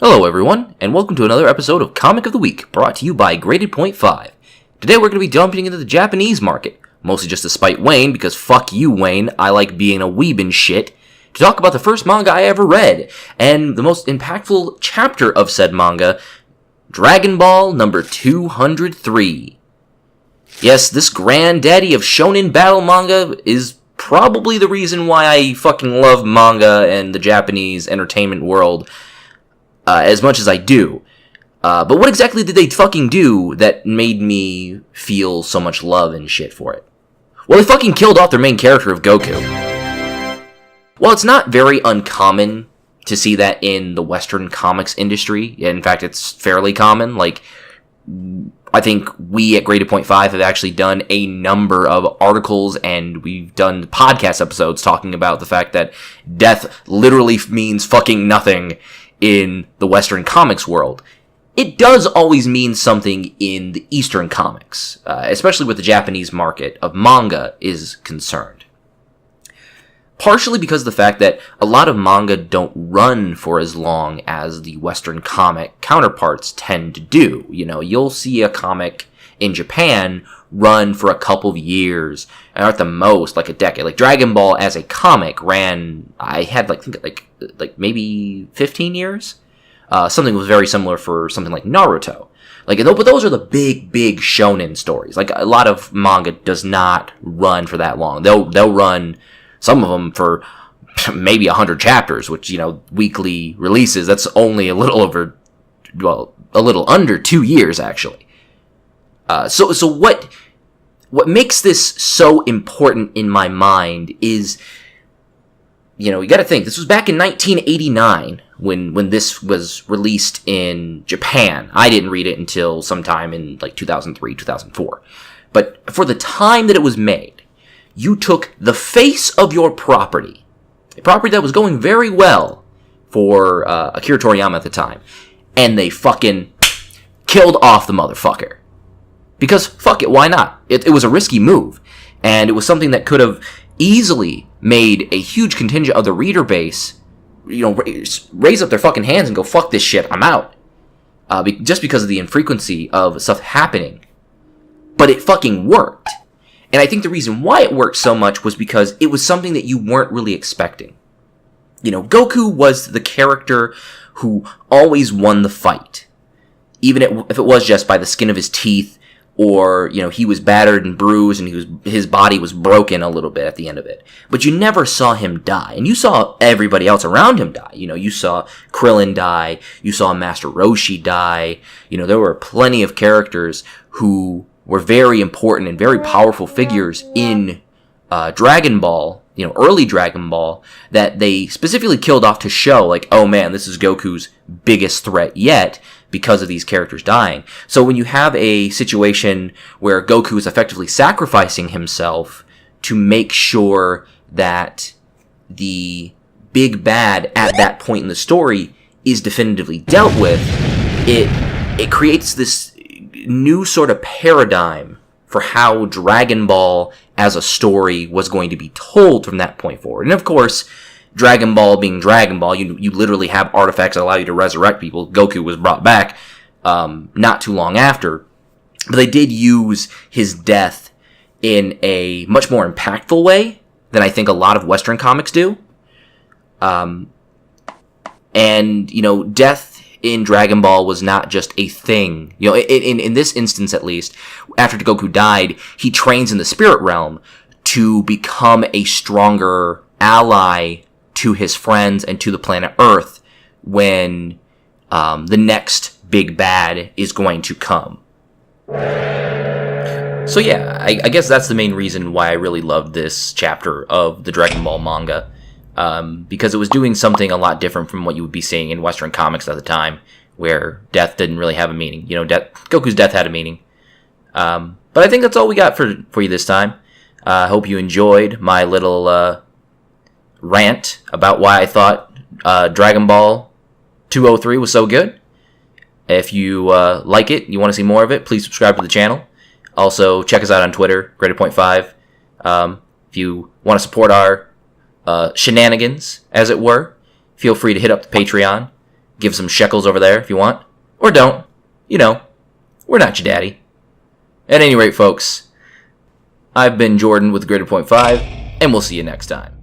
Hello everyone, and welcome to another episode of Comic of the Week, brought to you by Graded Point 5. Today we're going to be jumping into the Japanese market, mostly just to spite Wayne, because fuck you Wayne, I like being a weeb and shit, to talk about the first manga I ever read, and the most impactful chapter of said manga, Dragonball number 203. Yes, this granddaddy of shonen battle manga is probably the reason why I fucking love manga and the Japanese entertainment world as much as I do. But what exactly did they fucking do that made me feel so much love and shit for it? Well, they fucking killed off their main character of Goku. While it's not very uncommon to see that in the Western comics industry, in fact, it's fairly common, like, I think we at Graded Point 5 have actually done a number of articles and we've done podcast episodes talking about the fact that death literally means fucking nothing in the Western comics world. It does always mean something in the Eastern comics, especially with the Japanese market of manga is concerned. Partially because of the fact that a lot of manga don't run for as long as the Western comic counterparts tend to do. You know, you'll see a comic in Japan run for a couple of years, or at the most, like a decade. Like Dragon Ball as a comic ran, I had like maybe 15 years. Something was very similar for something like Naruto. But those are the big shonen stories. Like a lot of manga does not run for that long. They'll run some of them for maybe 100 chapters, which, you know, weekly releases. That's only a little under 2 years actually. So what makes this so important in my mind is, you know, you gotta think, this was back in 1989 when this was released in Japan. I didn't read it until sometime in like 2003, 2004. But for the time that it was made, you took the face of your property, a property that was going very well for Akira Toriyama at the time, and they fucking killed off the motherfucker. Because, fuck it, why not? It was a risky move, and it was something that could have easily made a huge contingent of the reader base, you know, raise up their fucking hands and go, fuck this shit, I'm out. Just because of the infrequency of stuff happening. But it fucking worked. And I think the reason why it worked so much was because it was something that you weren't really expecting. You know, Goku was the character who always won the fight. Even if it was just by the skin of his teeth, or, you know, he was battered and bruised and his body was broken a little bit at the end of it. But you never saw him die. And you saw everybody else around him die. You know, you saw Krillin die. You saw Master Roshi die. You know, there were plenty of characters who were very important and very powerful figures in Dragon Ball, you know, early Dragon Ball, that they specifically killed off to show, like, oh man, this is Goku's biggest threat yet, because of these characters dying. So when you have a situation where Goku is effectively sacrificing himself to make sure that the big bad at that point in the story is definitively dealt with, it creates this new sort of paradigm for how Dragon Ball as a story was going to be told from that point forward. And of course, Dragon Ball being Dragon Ball, you literally have artifacts that allow you to resurrect people. Goku was brought back not too long after. But they did use his death in a much more impactful way than I think a lot of Western comics do. And, you know, death in Dragon Ball was not just a thing. You know, in this instance at least, after Goku died, he trains in the spirit realm to become a stronger ally to his friends and to the planet Earth when the next big bad is going to come. So yeah, I guess that's the main reason why I really loved this chapter of the Dragon Ball manga, because it was doing something a lot different from what you would be seeing in Western comics at the time, where death didn't really have a meaning. You know, Goku's death had a meaning. But I think that's all we got for you this time. I hope you enjoyed my little rant about why I thought Dragon Ball 203 was so good. If you like it, you want to see more of it, please subscribe to the channel. Also, check us out on Twitter, Graded Point 5. If you want to support our shenanigans, as it were, feel free to hit up the Patreon. Give some shekels over there if you want. Or don't. You know, we're not your daddy. At any rate, folks, I've been Jordan with Greater Point 5, and we'll see you next time.